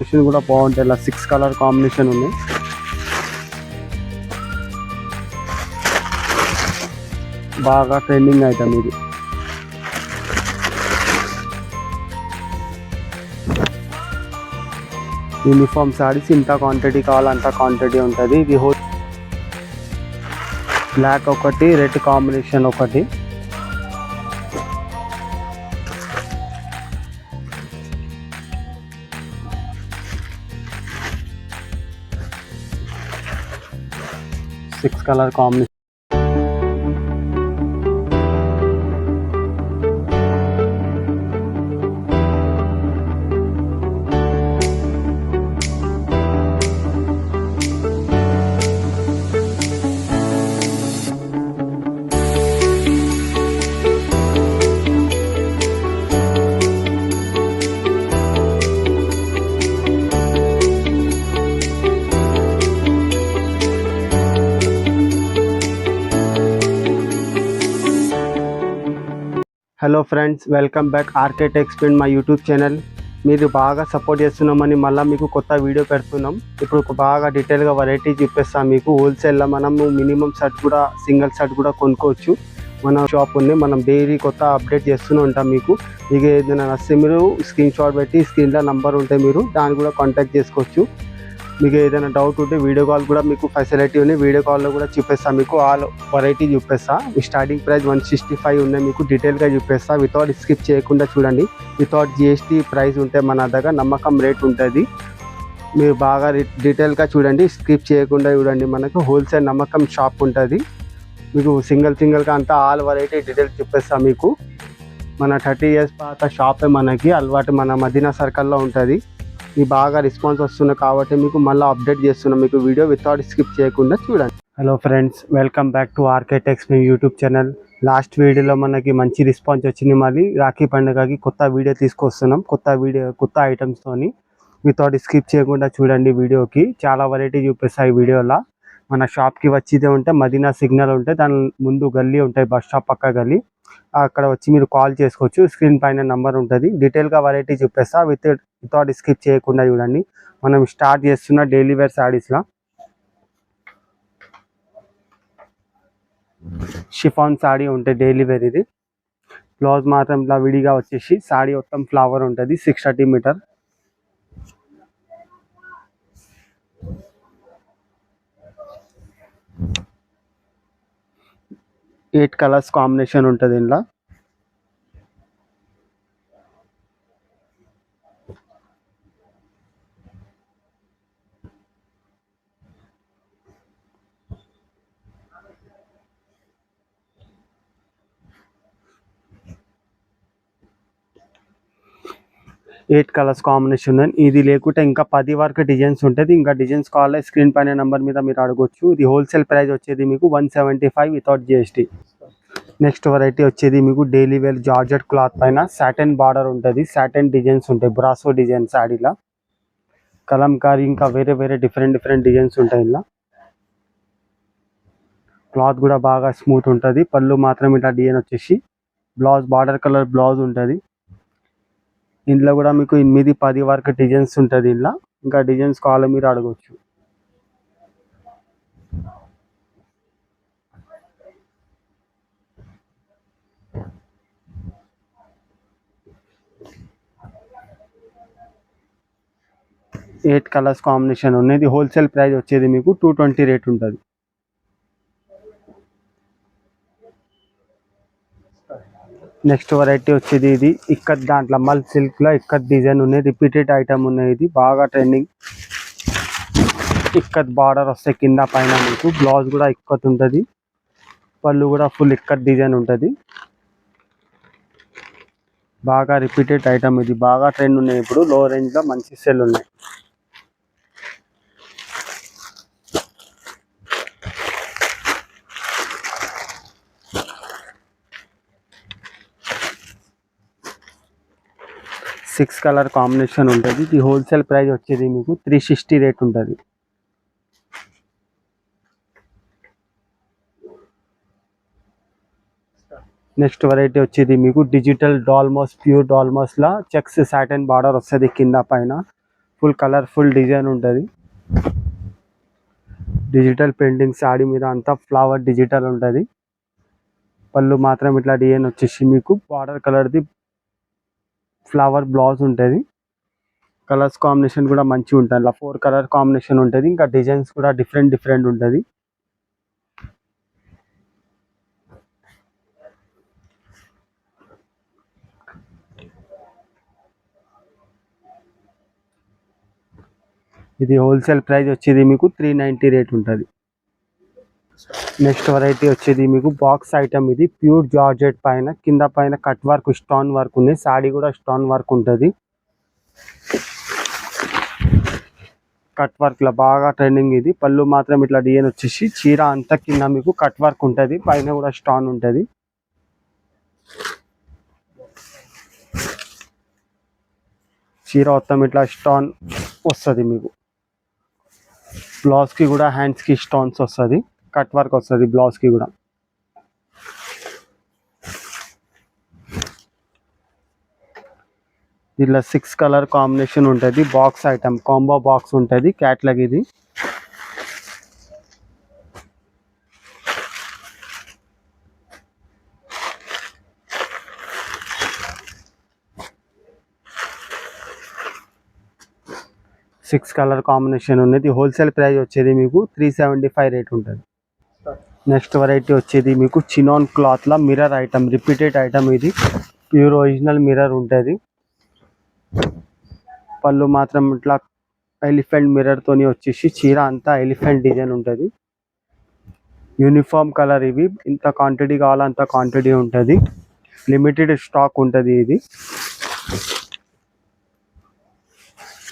Combination కూడా బాగుంటాయి. ఇలా 6 కలర్ కాంబినేషన్ ఉన్నాయి. బాగా ట్రెండింగ్ ఐటమ్ ఇది. యూనిఫామ్ సారీస్ ఇంత క్వాంటిటీ కావాలంత క్వాంటిటీ ఉంటుంది. ఇది బ్లాక్ ఒకటి, రెడ్ కాంబినేషన్ ఒకటి. Six colour combination. Hello friends, welcome back R K Techsplain my YouTube channel. మీరు బాగా సపోర్ట్ చేస్తున్నామని మళ్ళీ మీకు కొత్త వీడియో పెడుతున్నాం. ఇప్పుడు బాగా డీటెయిల్గా వెరైటీ చూపిస్తాం మీకు. హోల్సేల్లో మనము మినిమం షర్ట్ కూడా, సింగిల్ షర్ట్ కూడా కొనుక్కోవచ్చు. మన షాప్ ఉంది. మనం డైలీ కొత్త అప్డేట్ చేస్తూనే ఉంటాం. మీకు ఏదైనా నచ్చితే మీరు స్క్రీన్ షాట్ పెట్టి స్క్రీన్లో నంబర్ ఉంటే మీరు దాన్ని కూడా కాంటాక్ట్ చేసుకోవచ్చు. మీకు ఏదైనా డౌట్ ఉంటే వీడియో కాల్ కూడా మీకు ఫెసిలిటీ ఉంది. వీడియో కాల్లో కూడా చూపిస్తాను మీకు. ఆల్ వెరైటీ చూపిస్తా. స్టార్టింగ్ ప్రైస్ 165 ఉన్నాయి. మీకు డీటెయిల్గా చూపిస్తా. వితౌట్ స్కిప్ చేయకుండా చూడండి. వితౌట్ జిఎస్టీ ప్రైస్ ఉంటే మన దగ్గర నమ్మకం రేట్ ఉంటుంది. మీరు బాగా డీటెయిల్గా చూడండి, స్కిప్ చేయకుండా చూడండి. మనకు హోల్సేల్ నమ్మకం షాప్ ఉంటుంది. మీకు సింగిల్గా అంతా ఆల్ వెరైటీ డీటెయిల్స్ చూపిస్తాను మీకు. మన 30 years పాత షాపే మనకి అలవాటు. మన మదీనా సర్కిల్లో ఉంటుంది. మీ బాగా రెస్పాన్స్ వస్తుంది కాబట్టి మీకు మళ్ళీ అప్డేట్ చేస్తున్నాం మీకు వీడియో. వితౌట్ స్కిప్ చేయకుండా చూడండి. Hello friends, welcome back to R K Techsplain YouTube channel. Last వీడియోలో మనకి మంచి రెస్పాన్స్ వచ్చింది. మళ్ళీ రాఖీ పండుగకి కొత్త వీడియో తీసుకొస్తున్నాం. కొత్త ఐటమ్స్తోని. వితౌట్ స్కిప్ చేయకుండా చూడండి వీడియోకి. చాలా వెరైటీ చూపిస్తాయి వీడియోలో. మన షాప్కి వచ్చిదే ఉంటే మదీనా సిగ్నల్ ఉంటే దాని ముందు గల్లీ ఉంటాయి, బస్ స్టాప్ పక్క గల్లీ. అక్కడ వచ్చి మీరు కాల్ చేసుకోవచ్చు. స్క్రీన్ పైన నంబర్ ఉంటుంది. డీటెయిల్గా వెరైటీ చూపిస్తా. వితౌట్ స్కిప్ చేయకుండా చూడండి. మనం స్టార్ట్ చేస్తున్న డైలీ వేర్ శారీస్లో షిఫాన్ సాడీ ఉంటుంది. డైలీ వేర్ ఇది. బ్లౌజ్ మాత్రం ఇలా విడిగా వచ్చేసి సాడీ మొత్తం ఫ్లవర్ ఉంటుంది. 630 మీటర్. ఎయిట్ కలర్స్ కాంబినేషన్ ఉంటుంది ఇందులో. ఎయిట్ కలర్స్ కాంబినేషన్ ఉంది. ఇది లేకుంటే ఇంకా 10 వరకు డిజైన్స్ ఉంటుంది. ఇంకా డిజైన్స్ కావాలి స్క్రీన్ పైన నెంబర్ మీద మీరు అడగొచ్చు. ఇది హోల్సేల్ ప్రైస్ వచ్చేది మీకు 175 వితౌట్ జిఎస్టీ. నెక్స్ట్ వెరైటీ వచ్చేది మీకు డైలీ వేర్ జార్జెట్ క్లాత్ పైన సాటిన్ బార్డర్ ఉంటుంది. సాటిన్ డిజైన్స్ ఉంటాయి. బ్రాసో డిజైన్ శాడీలా కలంకారీ, ఇంకా వేరే డిఫరెంట్ డిజైన్స్ ఉంటాయి. ఇలా క్లాత్ కూడా బాగా స్మూత్ ఉంటుంది. పళ్ళు మాత్రం ఇట్లా డిజైన్ వచ్చేసి బ్లౌజ్ బార్డర్ కలర్ బ్లౌజ్ ఉంటుంది. ఇందులో కూడా మీకు 8-10 వరకు డిజైన్స్ ఉంటుంది. ఇలా ఇంకా డిజైన్స్ కావాలి మీరు అడగవచ్చు. ఎయిట్ కలర్స్ కాంబినేషన్ ఉన్నది. హోల్సేల్ ప్రైస్ వచ్చేది మీకు 220 రేట్ ఉంటుంది. నెక్స్ట్ వెరైటీ వచ్చేది ఇది ఇక్కత్ దాంట్లో మల్ సిల్క్లో ఇక్కత్ డిజైన్ ఉన్నాయి. రిపీటెడ్ ఐటమ్ ఉన్నాయి. ఇది బాగా ట్రెండింగ్. ఇక్కత్ బార్డర్ వస్తే కింద పైన మీకు బ్లౌజ్ కూడా ఇక్కత్ ఉంటుంది. పళ్ళు కూడా ఫుల్ ఇక్కత్ డిజైన్ ఉంటుంది. బాగా రిపీటెడ్ ఐటమ్ ఇది. బాగా ట్రెండ్ ఉన్నాయి. ఇప్పుడు లో రేంజ్లో మంచి సెల్ ఉన్నాయి. సిక్స్ కలర్ కాంబినేషన్ ఉంటుంది. ఇది హోల్సేల్ ప్రైస్ వచ్చేది మీకు 360 రేట్ ఉంటుంది. నెక్స్ట్ వెరైటీ వచ్చేది మీకు డిజిటల్ డాల్మోస్, ప్యూర్ డాల్మోస్లా చెక్స్ సాటిన్ బార్డర్ వస్తుంది కింద పైన. ఫుల్ కలర్ఫుల్ డిజైన్ ఉంటుంది. డిజిటల్ పెయింటింగ్ సాడీ మీద అంతా ఫ్లవర్ డిజిటల్ ఉంటుంది. పళ్ళు మాత్రం ఇట్లా డిజైన్ వచ్చేసి మీకు బార్డర్ కలర్ది ఫ్లవర్ బ్లౌజ్ ఉంటుంది. కలర్స్ కాంబినేషన్ కూడా మంచిగా ఉంటుంది. అలా 4 కలర్ కాంబినేషన్ ఉంటుంది. ఇంకా డిజైన్స్ కూడా డిఫరెంట్ డిఫరెంట్ ఉంటుంది. ఇది హోల్సేల్ ప్రైస్ వచ్చేది మీకు 390 రేట్ ఉంటుంది. నెక్స్ట్ వెరైటీ వచ్చేది మీకు బాక్స్ ఐటమ్. ఇది ప్యూర్ జార్జెట్ పైన కింద పైన కట్ వర్క్ స్టోన్ వర్క్ ఉంది. సాడీ కూడా స్టోన్ వర్క్ ఉంటుంది. కట్ వర్క్ లో బాగా ట్రెండింగ్ ఇది. పళ్ళు మాత్రం ఇట్లా డిజైన్ వచ్చేసి చీర అంతా కింద మీకు కట్ వర్క్ ఉంటుంది. పైన కూడా స్టోన్ ఉంటుంది. చీర మొత్తం ఇట్లా స్టోన్ వస్తుంది మీకు. బ్లౌజ్ కి కూడా హ్యాండ్స్ కి స్టోన్స్ వస్తుంది. కట్ వర్క్ వస్తుంది బ్లౌజ్ కి కూడా. ఇలా 6 కలర్ కాంబినేషన్ ఉంటుంది. బాక్స్ ఐటమ్ కాంబో బాక్స్ ఉంటుంది. క్యాట్లాగ్ ఇది. సిక్స్ కలర్ కాంబినేషన్ ఉన్నది. హోల్సేల్ ప్రైస్ వచ్చేది మీకు 375 రేట్ ఉంటుంది. నెక్స్ట్ వెరైటీ వచ్చేది మీకు చినాన్ క్లాత్లో మిర్రర్ ఐటమ్, రిపీటెడ్ ఐటమ్. ఇది ప్యూర్ ఒరిజినల్ మిర్రర్ ఉంటుంది. పళ్ళు మాత్రం ఇట్లా ఎలిఫెంట్ మిర్రర్ తోని వచ్చేసి చీర అంతా ఎలిఫెంట్ డిజైన్ ఉంటుంది. Uniform colour. ఇవి ఇంత క్వాంటిటీ కావాలో అంత క్వాంటిటీ ఉంటుంది. లిమిటెడ్ స్టాక్ ఉంటుంది ఇది.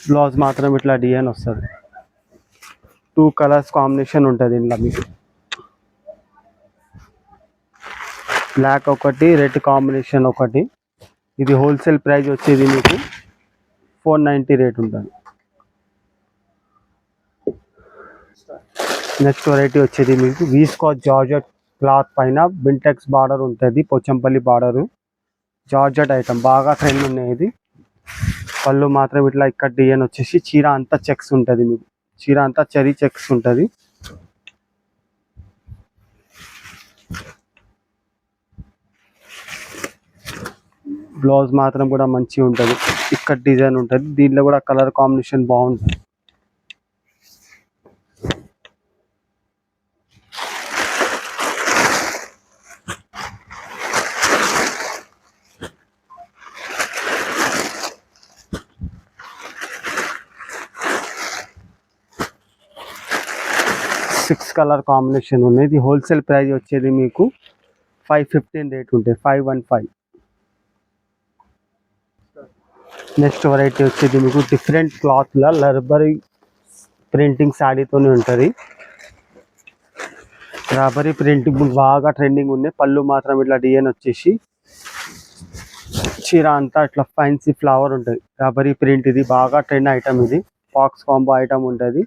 బ్లౌజ్ మాత్రం ఇట్లా డిజైన్ వస్తుంది. 2 కలర్స్ కాంబినేషన్ ఉంటుంది ఇందులో మీకు. బ్లాక్ ఒకటి, రెడ్ కాంబినేషన్ ఒకటి. ఇది హోల్సేల్ ప్రైస్ వచ్చేది మీకు 490 రేట్ ఉంటుంది. నెక్స్ట్ వెరైటీ వచ్చేది మీకు వీస్కాస్ జార్జెట్ క్లాత్ పైన బింటెక్స్ బార్డర్ ఉంటుంది. పోచంపల్లి బార్డరు జార్జెట్ ఐటమ్ బాగా ట్రెండ్ ఉన్నాయి. ఇది పళ్ళు మాత్రం ఇట్లా ఇక్కడ డిజైన్ వచ్చేసి చీర అంతా చెక్స్ ఉంటుంది మీకు. చీర అంతా చెరీ చెక్స్ ఉంటుంది. బ్లౌజ్ మాత్రం కూడా మంచిగా ఉంటుంది. ఇక్కడ డిజైన్ ఉంటుంది. దీంట్లో కూడా కలర్ కాంబినేషన్ బాగుంటుంది. సిక్స్ కలర్ కాంబినేషన్ ఉన్నాయి. ఇది హోల్సేల్ ప్రైస్ వచ్చేది మీకు 515 రేట్ ఉంటుంది. 515. నెక్స్ట్ వెరైటీ వచ్చేది మీకు డిఫరెంట్ క్లాత్లో రబ్బరీ ప్రింటింగ్ శాడీతోనే ఉంటుంది. రబ్బరీ ప్రింటింగ్ బాగా ట్రెండింగ్ ఉన్నాయి. పళ్ళు మాత్రం ఇట్లా డిజైన్ వచ్చేసి చీర అంతా ఇట్లా ఫ్యాన్సీ ఫ్లవర్ ఉంటుంది. Rubbery print. ఇది బాగా ట్రెండ్ ఐటమ్. ఇది బాక్స్ కాంబో ఐటమ్ ఉంటుంది.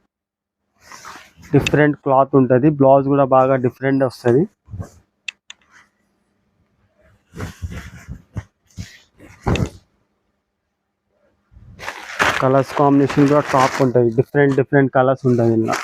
డిఫరెంట్ క్లాత్ ఉంటుంది. బ్లౌజ్ కూడా బాగా డిఫరెంట్ వస్తుంది. కలర్స్ కాంబినేషన్ కూడా టాప్ ఉంటుంది. డిఫరెంట్ డిఫరెంట్ కలర్స్ ఉంటుంది ఇలా.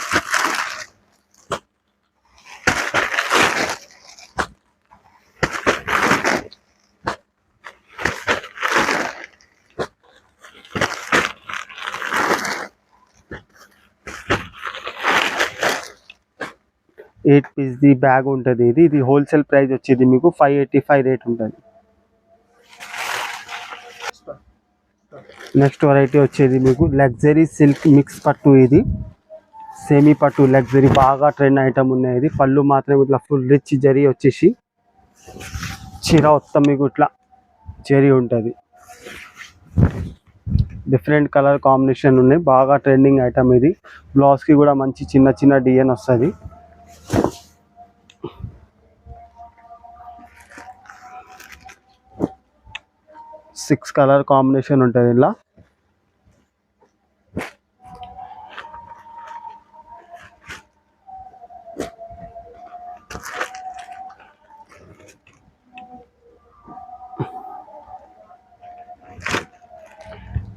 ఎయిట్ పీస్ ది బ్యాగ్ ఉంటుంది. ఇది హోల్సేల్ ప్రైస్ వచ్చేది మీకు 585 రేట్ ఉంటుంది. నెక్స్ట్ వెరైటీ వచ్చేది మీకు లగ్జరీ సిల్క్ మిక్స్ పట్టు. ఇది సెమీ పట్టు లగ్జరీ బాగా ట్రెండ్ ఐటమ్ ఉన్నాయి. ఇది పళ్ళు మాత్రం ఇట్లా ఫుల్ రిచ్ జరీ వచ్చేసి చీర మొత్తం మీకు ఇట్లా జరీ ఉంటుంది. డిఫరెంట్ కలర్ కాంబినేషన్ ఉన్నాయి. బాగా ట్రెండింగ్ ఐటమ్ ఇది. బ్లౌజ్కి కూడా మంచి చిన్న చిన్న డిజైన్ వస్తుంది. సిక్స్ కలర్ కాంబినేషన్ ఉంటుంది ఇలా.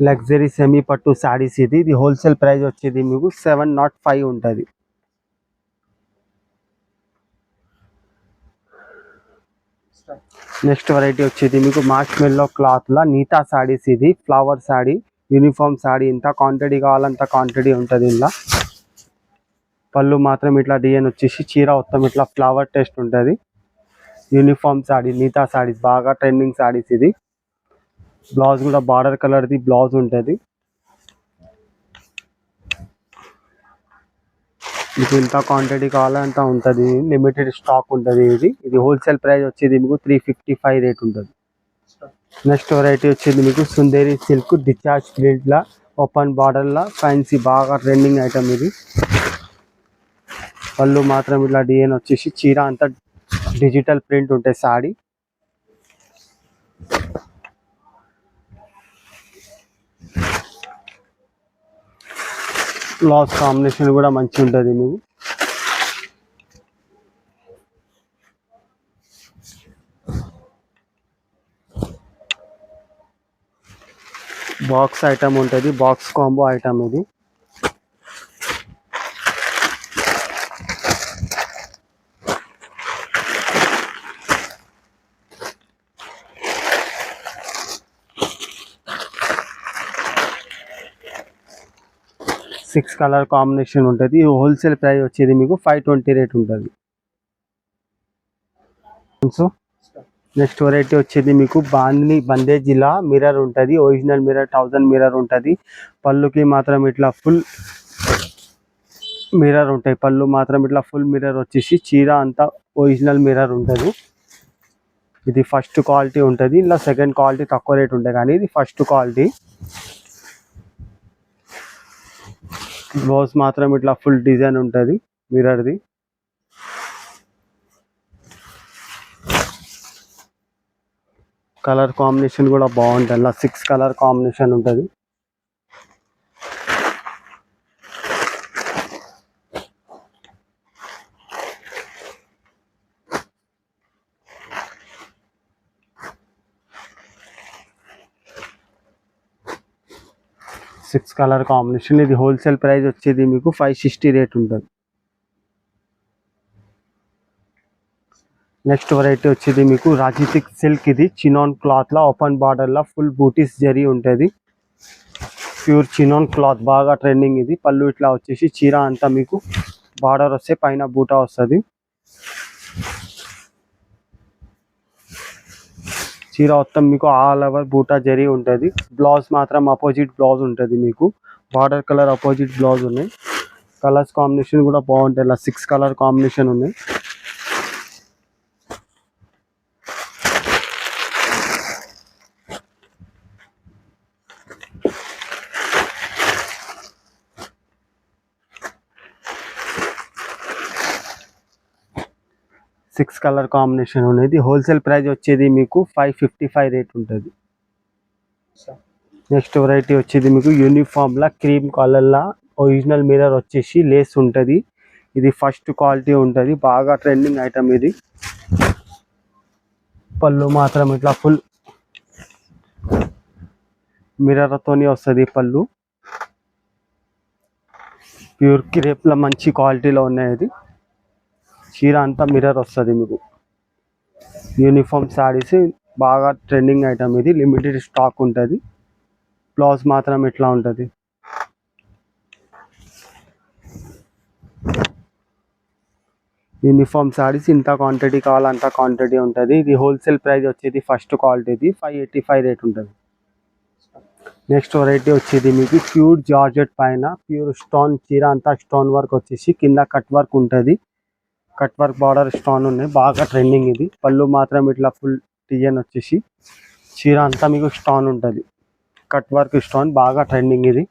లగ్జరీ సెమీ పట్టు శారీస్ ఇది హోల్సేల్ ప్రైస్ వచ్చేది మీకు 705 ఉంటుంది. నెక్స్ట్ వెరైటీ వచ్చేది మీకు మార్ష్మెల్లో క్లాత్లో నీతా శారీస్, ఇది ఫ్లవర్ శారీ, యూనిఫామ్ శారీ. ఇంత క్వాంటిటీ కావాలంత క్వాంటిటీ ఉంటుంది. ఇలా పళ్ళు మాత్రం ఇట్లా డిజైన్ వచ్చేసి చీర మొత్తం ఇట్లా ఫ్లవర్ టెస్ట్ ఉంటుంది. యూనిఫామ్ శారీ, నీతా శారీస్ బాగా ట్రెండింగ్ శారీస్. ఇది బ్లౌజ్ కూడా బార్డర్ కలర్ది బ్లౌజ్ ఉంటుంది. మీకు ఇంత క్వాంటిటీ కావాలంత ఉంటుంది. లిమిటెడ్ స్టాక్ ఉంటుంది. ఇది హోల్సేల్ ప్రైస్ వచ్చేది మీకు 355 రేట్ ఉంటుంది. నెక్స్ట్ వెరైటీ వచ్చేది మీకు సుందేరి సిల్క్ డిశ్చార్జ్ ప్రింట్లా ఓపెన్ బార్డర్లా ఫ్యాన్సీ బాగా ట్రెండింగ్ ఐటమ్. ఇది పళ్ళు మాత్రం ఇట్లా డిజైన్ వచ్చేసి చీర అంతా డిజిటల్ ప్రింట్ ఉంటాయి సారీ. బ్లౌజ్ కాంబినేషన్ కూడా మంచిగా ఉంటుంది. మీకు బాక్స్ ఐటమ్ ఉంటుంది, బాక్స్ కాంబో ఐటమ్. ఇది 6 కలర్ కాంబినేషన్ ఉంటుంది. హోల్సేల్ ప్రైస్ వచ్చేది మీకు 520 రేట్ ఉంటుంది. సో నెక్స్ట్ వెరైటీ వచ్చేది మీకు బందేజ్ ఇలా మిర్రర్ ఉంటుంది. ఒరిజినల్ మిర్రర్ 1000 మిర్రర్ ఉంటుంది. పళ్ళుకి మాత్రం ఇట్లా ఫుల్ మిర్రర్ ఉంటాయి. పళ్ళు మాత్రం ఇట్లా ఫుల్ మిర్రర్ వచ్చేసి చీర అంతా ఒరిజినల్ మిర్రర్ ఉంటుంది. ఇది ఫస్ట్ క్వాలిటీ ఉంటుంది. ఇలా సెకండ్ క్వాలిటీ తక్కువ రేట్ ఉంటుంది, కానీ ఇది ఫస్ట్ క్వాలిటీ. బ్లౌజ్ మాత్రం ఇట్లా ఫుల్ డిజైన్ ఉంటుంది మిర్రర్ది. కలర్ కాంబినేషన్ కూడా బాగుంటుంది. ఇలా 6 కలర్ కాంబినేషన్ ఉంటుంది. Six colour combination. ఇది హోల్సేల్ ప్రైస్ వచ్చేది మీకు 560 రేట్ ఉంటుంది. నెక్స్ట్ వెరైటీ వచ్చేది మీకు రాజీతిక్ సిల్క్. ఇది చినాన్ క్లాత్లో ఓపెన్ బార్డర్లో ఫుల్ బూటీస్ జరీ ఉంటుంది. ప్యూర్ చినాన్ క్లాత్ బాగా ట్రెండింగ్. ఇది పళ్ళు ఇట్లా వచ్చేసి చీర అంతా మీకు బార్డర్ వస్తే పైన బూటా వస్తుంది. చీర మొత్తం మీకు ఆల్ ఓవర్ బూటా జరీ ఉంటుంది. బ్లౌజ్ మాత్రం అపోజిట్ బ్లౌజ్ ఉంటుంది. మీకు బార్డర్ కలర్ అపోజిట్ బ్లౌజ్ ఉన్నాయి. కలర్స్ కాంబినేషన్ కూడా బాగుంటాయి. ఇలా 6 కలర్ కాంబినేషన్ ఉన్నాయి. సిక్స్ కలర్ కాంబినేషన్ ఉన్నది. హోల్సేల్ ప్రైస్ వచ్చేది మీకు 555 రేట్ ఉంటుంది. నెక్స్ట్ వెరైటీ వచ్చేది మీకు యూనిఫామ్లా క్రీమ్ కలర్లా ఒరిజినల్ మిర్రర్ వచ్చేసి లేస్ ఉంటుంది. ఇది ఫస్ట్ క్వాలిటీ ఉంటుంది. బాగా ట్రెండింగ్ ఐటమ్ ఇది. పళ్ళు మాత్రం ఇట్లా ఫుల్ మిర్రర్తోని వస్తుంది. పళ్ళు ప్యూర్ క్రేప్లో మంచి క్వాలిటీలో ఉన్నాయి. ఇది చీర అంతా మిర్రర్ వస్తుంది. మీకు యూనిఫామ్ శారీస్ బాగా ట్రెండింగ్ ఐటమ్. ఇది లిమిటెడ్ స్టాక్ ఉంటుంది. బ్లౌజ్ మాత్రం ఇట్లా ఉంటుంది. యూనిఫామ్ శారీస్ ఇంత క్వాంటిటీ కావాలంత క్వాంటిటీ ఉంటుంది. ఇది హోల్సేల్ ప్రైస్ వచ్చేది ఫస్ట్ క్వాలిటీది 585 రేట్ ఉంటుంది. నెక్స్ట్ వెరైటీ వచ్చేది మీకు ప్యూర్ జార్జెట్ పైన ప్యూర్ స్టోన్ చీర అంతా స్టోన్ వర్క్ వచ్చేసి కింద కట్ వర్క్ ఉంటుంది. కట్ వర్క్ బార్డర్ స్టోన్ ఉన్నాయి. బాగా ట్రెండింగ్. ఇది పళ్ళు మాత్రం ఇట్లా ఫుల్ డిజైన్ వచ్చేసి చీర అంతా మీకు స్టోన్ ఉంటుంది. కట్ వర్క్ స్టోన్ బాగా ట్రెండింగ్. ఇది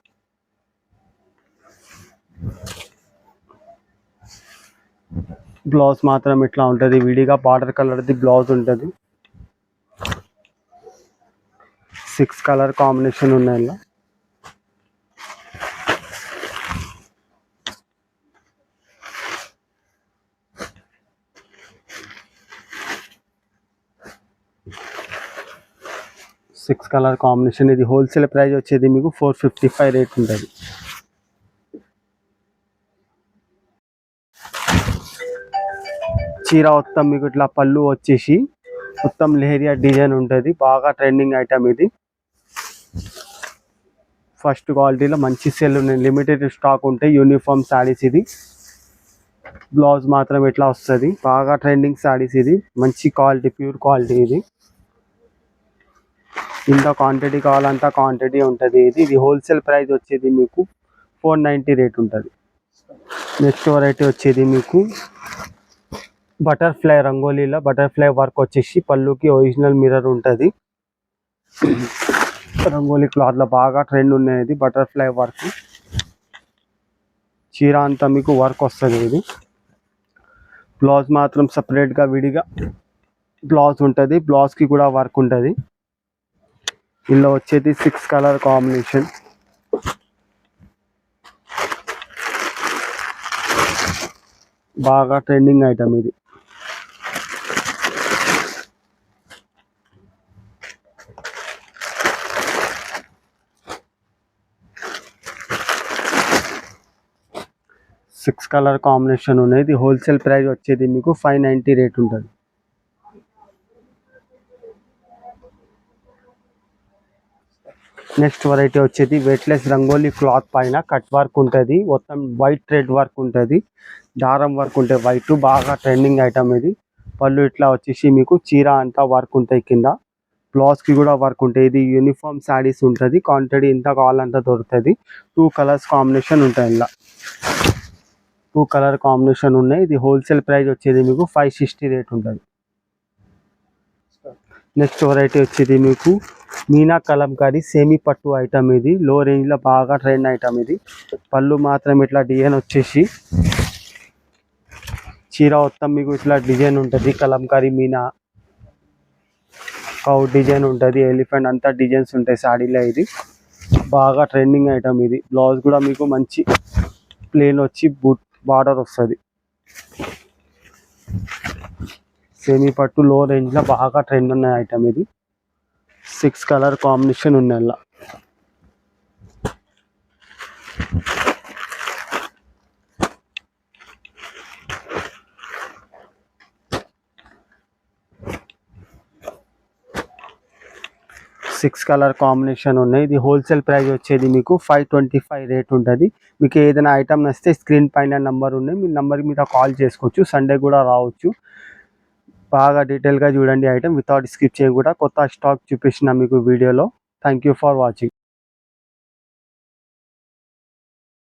బ్లౌజ్ మాత్రం ఇట్లా ఉంటుంది. విడిగా బార్డర్ కలర్ది బ్లౌజ్ ఉంటుంది. 6 కలర్ కాంబినేషన్ ఉన్నాయి. ఇలా 6 కలర్ కాంబినేషన్. ఇది హోల్సేల్ ప్రైస్ వచ్చేది మీకు 455 రేట్ ఉంటుంది. చీర మొత్తం మీకు ఇట్లా పళ్ళు వచ్చేసి మొత్తం లెహరియా డిజైన్ ఉంటుంది. బాగా ట్రెండింగ్ ఐటమ్ ఇది. ఫస్ట్ క్వాలిటీలో మంచి సెల్ ఉన్నాయి. లిమిటెడ్ స్టాక్ ఉంటాయి. యూనిఫామ్ శారీస్ ఇది. బ్లౌజ్ మాత్రం ఇట్లా వస్తుంది. బాగా ట్రెండింగ్ శారీస్ ఇది. మంచి క్వాలిటీ, ప్యూర్ క్వాలిటీ ఇది. ఇంత క్వాంటిటీ కావాలంత క్వాంటిటీ ఉంటుంది ఇది. ఇది హోల్సేల్ ప్రైస్ వచ్చేది మీకు 490 రేట్ ఉంటుంది. నెక్స్ట్ వెరైటీ వచ్చేది మీకు బటర్ఫ్లై రంగోలీలో బటర్ఫ్లై వర్క్ వచ్చేసి పళ్ళుకి ఒరిజినల్ మిర్రర్ ఉంటుంది. రంగోలీ క్లాత్లో బాగా ట్రెండ్ ఉన్నాయి. బటర్ఫ్లై వర్క్ చీర అంతా మీకు వర్క్ వస్తుంది. ఇది బ్లౌజ్ మాత్రం సపరేట్గా విడిగా బ్లౌజ్ ఉంటుంది. బ్లౌజ్కి కూడా వర్క్ ఉంటుంది. ఇందులో వచ్చేది 6 కలర్ కాంబినేషన్. బాగా ట్రెండింగ్ ఐటమ్ ఇది. సిక్స్ కలర్ కాంబినేషన్ ఉన్నాయి. ఇది హోల్సేల్ ప్రైస్ వచ్చేది మీకు 590 రేట్ ఉంటుంది. నెక్స్ట్ వెరైటీ వచ్చేది వెయిట్లెస్ రంగోలీ క్లాత్ పైన కట్ వర్క్ ఉంటుంది. మొత్తం వైట్ థ్రెడ్ వర్క్ ఉంటుంది. దారం వర్క్ ఉంటుంది. వైట్ బాగా ట్రెండింగ్ ఐటమ్ ఇది. పళ్ళు ఇట్లా వచ్చేసి మీకు చీర అంతా వర్క్ ఉంటాయి. కింద బ్లౌజ్కి కూడా వర్క్ ఉంటాయి. ఇది యూనిఫామ్ శారీస్ ఉంటుంది. క్వాంటిటీ ఎంత కావాలంత దొరుకుతుంది. 2 కలర్స్ కాంబినేషన్ ఉంటాయి. ఇలా 2 కలర్ కాంబినేషన్ ఉన్నాయి. ఇది హోల్సేల్ ప్రైస్ వచ్చేది మీకు 560 రేట్ ఉంటుంది. నెక్స్ట్ వెరైటీ వచ్చేది మీకు మీనా కలంకారీ సేమీ పట్టు ఐటమ్. ఇది లో రేంజ్లో బాగా ట్రెండ్ ఐటమ్ ఇది. పళ్ళు మాత్రం ఇట్లా డిజైన్ వచ్చేసి చీర మొత్తం మీకు ఇట్లా డిజైన్ ఉంటుంది. కలంకారీ మీనా కౌ డిజైన్ ఉంటుంది. ఎలిఫెంట్ అంతా డిజైన్స్ ఉంటాయి శారీలో. ఇది బాగా ట్రెండింగ్ ఐటమ్ ఇది. బ్లౌజ్ కూడా మీకు మంచి ప్లేన్ వచ్చి బార్డర్ వస్తుంది. సేమీ పట్టు లో రేంజ్లో బాగా ట్రెండ్ ఉన్న ఐటమ్ ఇది. 6 కలర్ కాంబినేషన్ ఉన్నాయి. అలా 6 కలర్ కాంబినేషన్ ఉన్నాయి. ఇది హోల్సేల్ ప్రైస్ వచ్చేది మీకు 525 రేట్ ఉంటుంది. మీకు ఏదైనా ఐటమ్ నచ్చితే స్క్రీన్ పైన నెంబర్ ఉన్నాయి. మీ నెంబర్ మీద కాల్ చేసుకోవచ్చు. సండే కూడా రావచ్చు. బాగా డీటెయిల్గా చూడండి ఐటమ్. వితౌట్ స్కిప్ చేయకుండా కొత్త స్టాక్ చూపించిన మీకు వీడియోలో. Thank you for watching.